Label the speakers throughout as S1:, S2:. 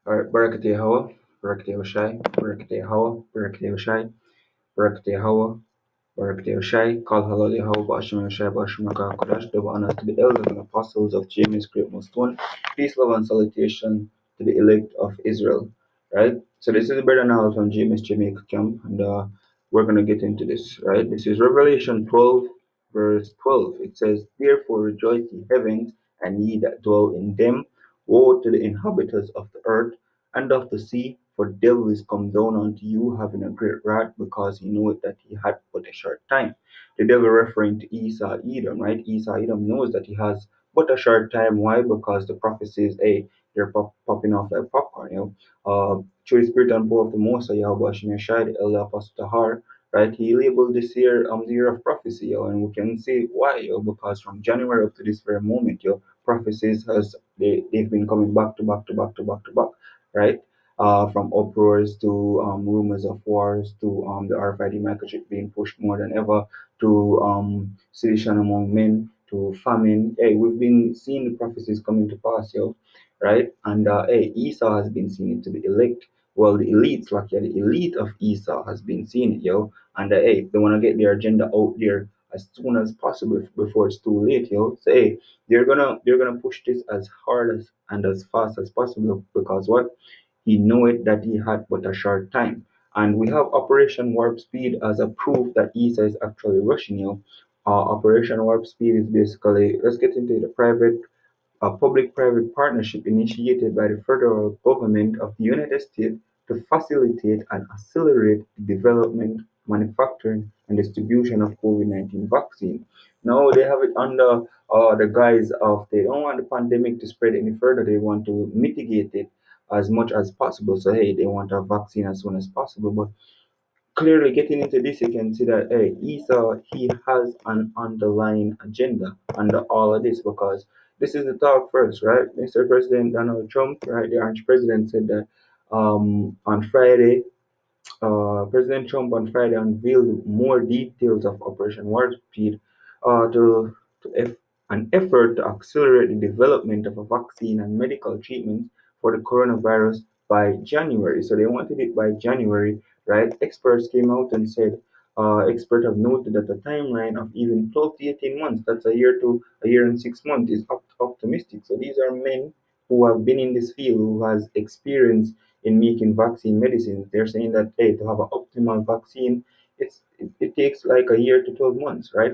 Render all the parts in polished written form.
S1: All right, Barakati Hawa, Barakati Oshai, Barakati Hawa, Barakati Oshai, Barakati Hawa, Barakati Oshai, Kal Halali Hawa, Bashim Oshai, Bashim Kodash, double honors to the elders and apostles of James Great Most One, peace, love, and salutation to the elect of Israel. Right? So this is Brother Nahal from James Jamaica Camp, and we're gonna get into this, right? This is Revelation 12, verse 12. It says, Therefore rejoice ye heavens, and ye that dwell in them. Woe to the inhabitants of the earth and of the sea, for the devil is come down unto you, having a great wrath, because he knoweth that he had but a short time. The devil referring to Esau Edom, right? Esau Edom knows that he has but a short time. Why? Because the prophecies, hey, they're popping off like popcorn, through the spirit and power of the Most High, Yahweh Hashem Yeshai, the elder apostle Tahar, right? He labeled this year the year of prophecy, and we can see why, because from January up to this very moment, prophecies they've been coming back to back to back to back to back, right? From uproars to rumors of wars to the RFID microchip being pushed more than ever to sedition among men to famine. Hey, we've been seeing the prophecies coming to pass, right? And hey, Esau has been seen to the elect. Well, the elites, like yeah, the elite of Esau has been seeing it, and hey, they want to get their agenda out there as soon as possible before it's too late, So hey, they're gonna push this as hard as and as fast as possible because what? He knew it that he had but a short time. And we have Operation Warp Speed as a proof that Esau is actually rushing Operation Warp Speed is basically, let's get into the private a public-private partnership initiated by the federal government of the United States to facilitate and accelerate the development, manufacturing, and distribution of COVID-19 vaccine. Now they have it under the guise of they don't want the pandemic to spread any further. They want to mitigate it as much as possible. So hey, they want a vaccine as soon as possible. But clearly getting into this, you can see that hey, Esau he has an underlying agenda under all of this because this is the talk first, right? Mr. President Donald Trump, right, the Orange president said that on Friday President Trump on Friday unveiled more details of Operation Warp Speed to an effort to accelerate the development of a vaccine and medical treatment for the coronavirus by January. So they wanted it by January, right? Experts came out and said, experts have noted that the timeline of even 12 to 18 months, that's a year and 6 months, is optimistic. So these are men who have been in this field, who has experience in making vaccine medicines. They're saying that hey, to have an optimal vaccine, it takes like a year to 12 months, right?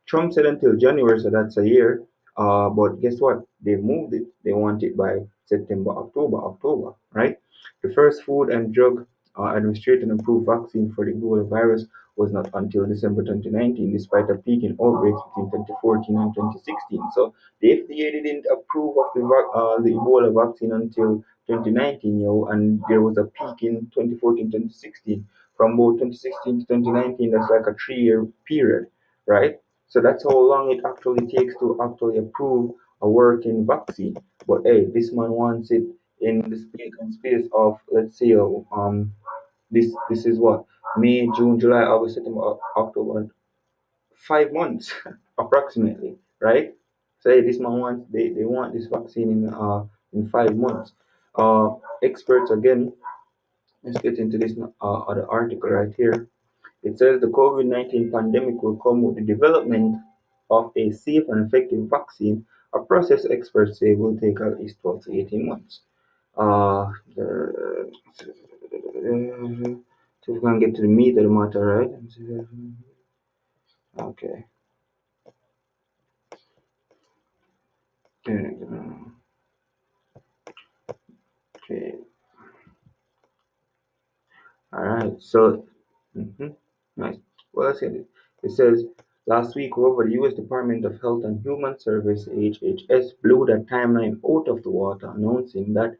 S1: Trump said until January, so that's a year. But guess what? They've moved it. They want it by September, October, right? The first Food and Drug Administration approved vaccine for the Ebola virus was not until December 2019, despite a peak in outbreaks between 2014 and 2016. So the FDA didn't approve of the Ebola vaccine until 2019, and there was a peak in 2014, 2016. From about 2016 to 2019, that's like a 3 year period, right? So that's how long it actually takes to actually approve a working vaccine. But hey, this man wants it in the space of let's say this is what May, June, July, August, September, October, 5 months approximately, right? So hey, this man wants they want this vaccine in 5 months. Experts again, let's get into this other article right here. It says the COVID-19 pandemic will come with the development of a safe and effective vaccine, a process experts say will take at least 12 to 18 months. Uh, the, so we can get to the meat of the matter, right? Okay. Okay. All right. So, nice. Well, let's get it. It says last week, however, the U.S. Department of Health and Human Service (HHS) blew that timeline out of the water, announcing that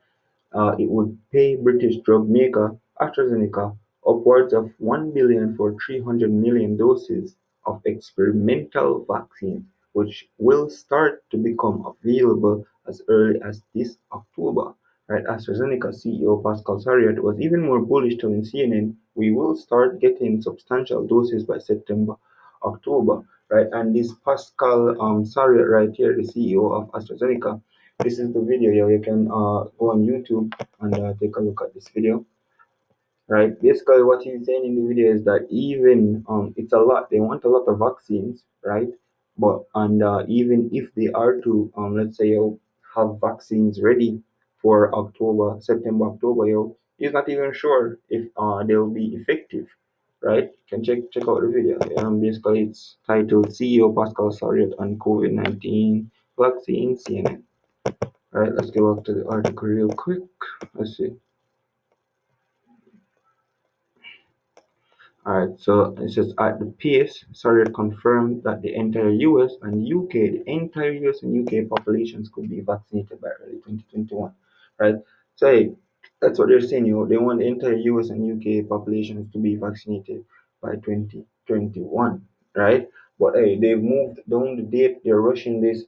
S1: it would pay British drug maker AstraZeneca upwards of 1 billion for 300 million doses of experimental vaccine, which will start to become available as early as this October. Right, AstraZeneca CEO Pascal Soriot was even more bullish, telling CNN, "We will start getting substantial doses by September, October." Right, and this Pascal Soriot right here, the CEO of AstraZeneca, This is the video, yo. You can go on YouTube and take a look at this video. Right. Basically, what he's saying in the video is that even it's a lot. They want a lot of vaccines, right? But and even if they are to let's say have vaccines ready for October, September, October, he's not even sure if they'll be effective, right? You can check out the video. Basically it's titled CEO Pascal Soriot on COVID-19 vaccine CNN. All right, let's go back to the article real quick. Let's see. Alright, so it says at the pace, Surrey confirmed that the entire US and UK, the entire US and UK populations could be vaccinated by early 2021. Right? So hey, that's what they're saying, they want the entire US and UK populations to be vaccinated by 2021. Right? But hey, they've moved down the date, they're rushing this.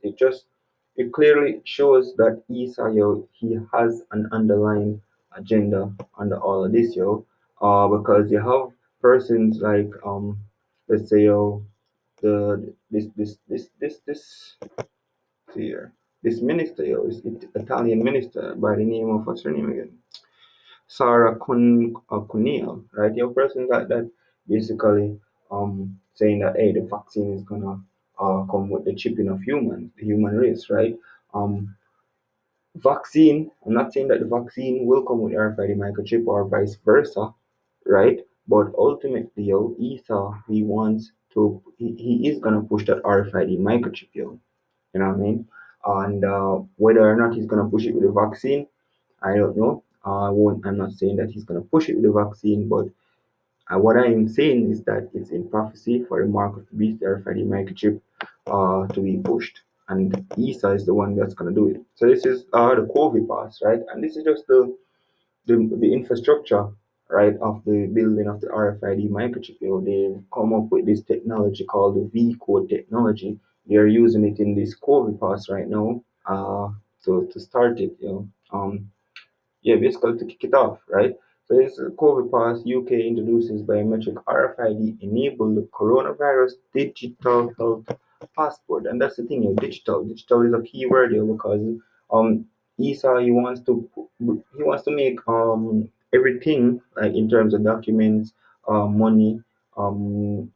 S1: It clearly shows that Isa, he has an underlying agenda under all of this, because you have persons like let's say the this here this minister is Italian minister by the name of what's her name again, Sarah Cuneo, right? Your persons like that basically saying that hey, the vaccine is gonna come with the chipping of humans, the human race, right? um Vaccine, I'm not saying that the vaccine will come with RFID microchip or vice versa, right? But ultimately, Ether, he wants to, he is gonna push that RFID microchip, you know what I mean? And whether or not he's gonna push it with the vaccine, I don't know. I'm not saying that he's gonna push it with the vaccine, but what I am saying is that it's in prophecy for the mark of the beast, the RFID microchip, to be pushed. And ESA is the one that's going to do it. So this is the COVID pass, right? And this is just the infrastructure, right, of the building of the RFID microchip. They've come up with this technology called the Vcode technology. They are using it in this COVID pass right now to start it, yeah, basically to kick it off, right? So this COVID pass, UK introduces biometric RFID enabled coronavirus digital health passport, and that's the thing, digital. Digital is a key word here because um ESA he wants to make everything like in terms of documents, money, um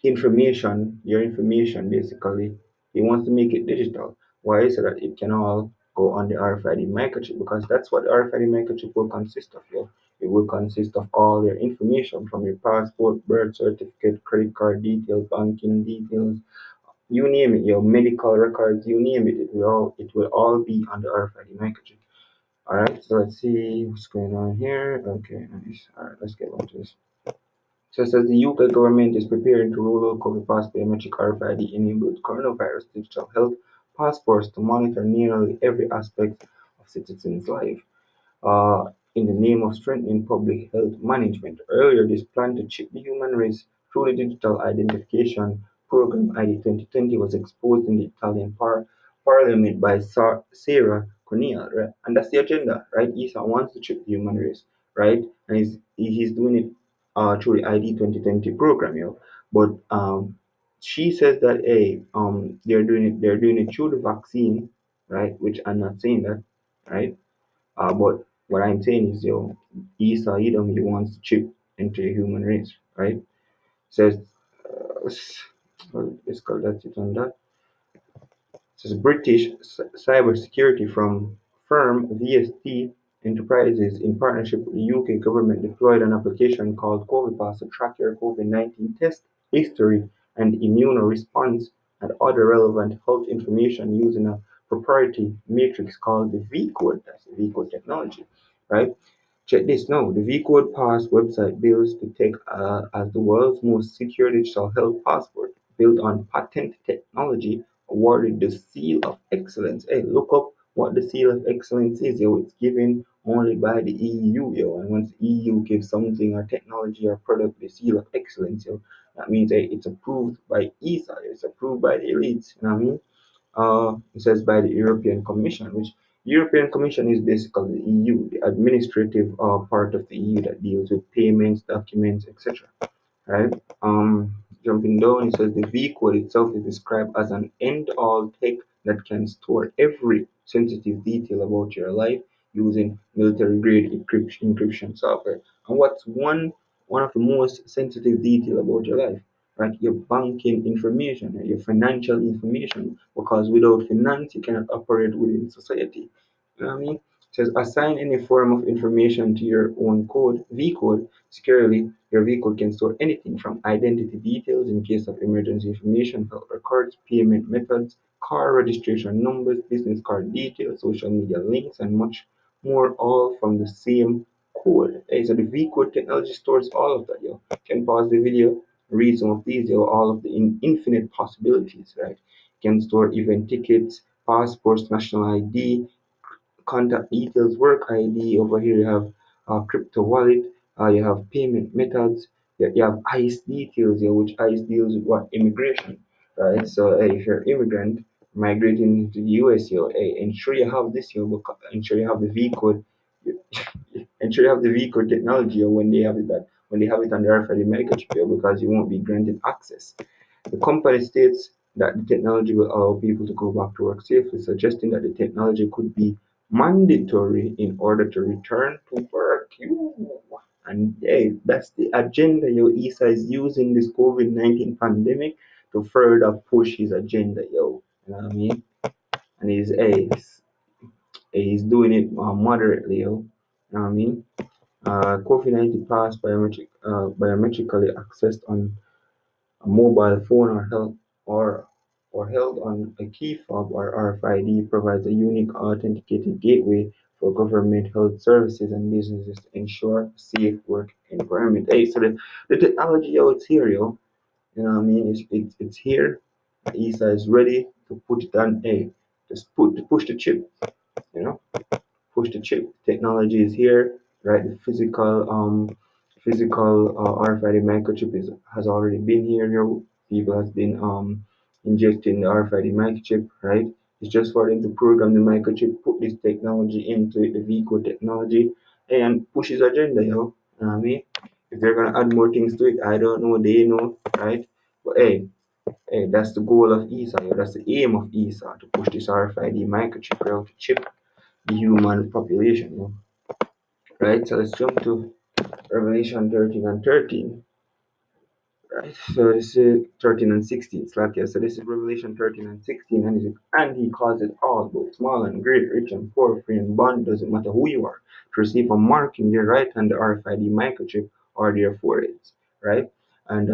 S1: your information basically. He wants to make it digital. Why? So that it can all go on the RFID microchip because that's what the RFID microchip will consist of. It will consist of all your information from your passport, birth certificate, credit card details, banking details, you name it, your medical records, you name it. It will all be on the RFID microchip. All right. So let's see what's going on here. Okay, nice. All right, let's get on to this. So it says the UK government is preparing to roll out COVID pass biometric RFID enabled coronavirus digital health passports to monitor nearly every aspect of citizens' life in the name of strengthening public health management. Earlier, this plan to chip the human race through the digital identification program ID 2020 was exposed in the Italian parliament by Sarah Cornel, right? And that's the agenda, right? ESA wants to chip the human race, right? And he's doing it through the ID 2020 program, But she says that hey, they're doing it through the vaccine, right? Which I'm not saying that, right? But what I'm saying is, Esau Edom, he wants to chip into the human race, right? Says, let's call that it on that. Says British cybersecurity firm VST Enterprises, in partnership with the UK government, deployed an application called CovidPass to track your COVID-19 test history and immune response and other relevant health information using a proprietary matrix called the Vcode. That's the Vcode technology, right? Check this now. The Vcode Pass website bills to take as the world's most secure digital health passport, built on patent technology, awarded the Seal of Excellence. Hey, look up what the Seal of Excellence is. It's given only by the EU. And once the EU gives something or technology or product the Seal of Excellence, that means hey, it's approved by ESA. It's approved by the elites. You know what I mean? It says by the European Commission, which European Commission is basically the EU, the administrative part of the EU that deals with payments, documents, etc. Right? Jumping down, it says the V code itself is described as an end-all tech that can store every sensitive detail about your life using military grade encryption software. And what's one of the most sensitive detail about your life? Right, your banking information, right, your financial information, because without finance you cannot operate within society. You know what I mean? It says assign any form of information to your own code, Vcode, securely. Your Vcode can store anything from identity details in case of emergency information, health records, payment methods, car registration numbers, business card details, social media links, and much more, all from the same code. Hey, so the Vcode technology stores all of that, yo. Can pause the video, read some of these, yo, all of the infinite possibilities, right? Can store event tickets, passports, national ID, contact details, work ID. Over here, you have crypto wallet, you have payment methods, you have ICE details here, which ICE deals with what? Immigration, right? So, if you're an immigrant migrating to the US, ensure you have this here, ensure you have the V code, ensure you have the V code technology when they have it that when they have it on the RFID medical chip here, because you won't be granted access. The company states that the technology will allow people to go back to work safely, suggesting that the technology could be mandatory in order to return to work. And hey, that's the agenda yo Isa is using this COVID-19 pandemic to further push his agenda, yo. You know what I mean? And he's doing it moderately, yo. You know what I mean? COVID-19 passed biometrically accessed on a mobile phone or or held on a key fob or RFID provides a unique authenticated gateway for government health services and businesses to ensure a safe work environment. Hey, so the technology out here, yo. You know what I mean? It's here. ESA is ready to put it on. Hey, just push the chip. You know, push the chip. Technology is here, right? The physical RFID microchip has already been here. Here, people has been injecting the RFID microchip, right? It's just for them to program the microchip, put this technology into it, the Vico technology, and push his agenda, yo. You know what I mean? If they're gonna add more things to it, I don't know. They know, right? But hey, that's the goal of ESA. Yo. That's the aim of ESA to push this RFID microchip out to chip the human population, right? So let's jump to Revelation 13 and 13. Right. So this is 13 and 16. Slack, yeah. So this is Revelation 13 and 16. And he calls it all, both small and great, rich and poor, free and bond, doesn't matter who you are, to receive a mark in their right hand, the RFID microchip, or their foreheads. Right? And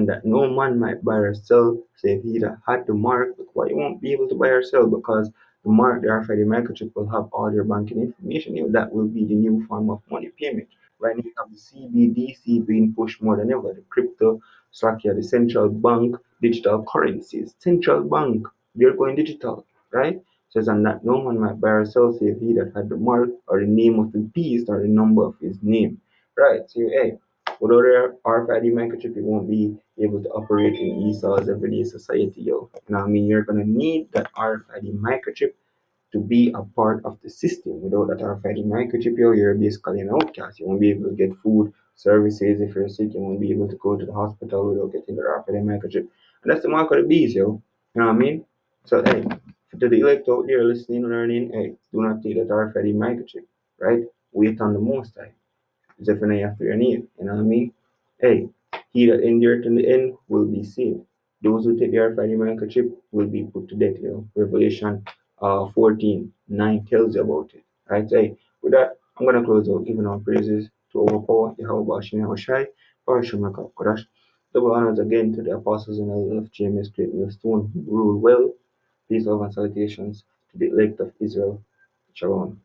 S1: that no man might buy or sell, save he that had the mark, but why you won't be able to buy or sell, because the mark, the RFID microchip, will have all your banking information. That will be the new form of money payment. Right now, you have the CBDC being pushed more than ever, the crypto Slovakia, the central bank digital currencies. Central bank, they're going digital, right? Says, and that no man might buy or sell save he that had the mark or the name of the beast or the number of his name. Right. So hey, without their RFID microchip, you won't be able to operate in Esau's everyday society, yo. You know what I mean? You're gonna need that RFID microchip to be a part of the system. Without that RFID microchip, you're basically an outcast. You won't be able to get food, services. If you're sick, you won't be able to go to the hospital without getting the RFID microchip. And that's the mark of the beast, yo. You know what I mean? So, hey, to the elect out there listening, learning, hey, do not take that RFID microchip, right? Wait on the most time. Definitely after your need. You know what I mean? Hey, he that endured to the end will be saved. Those who take the RFID microchip will be put to death. Revelation 14:9 tells you about it. Right? So, hey, with that, I'm gonna close out giving our praises to our power, Yahweh Hashem Yahushai, Parashimaka Kodash. Double honors again to the apostles and elders of James Great Millstone who rule well. Peace, love, and salutations to the elect of Israel. Shalom.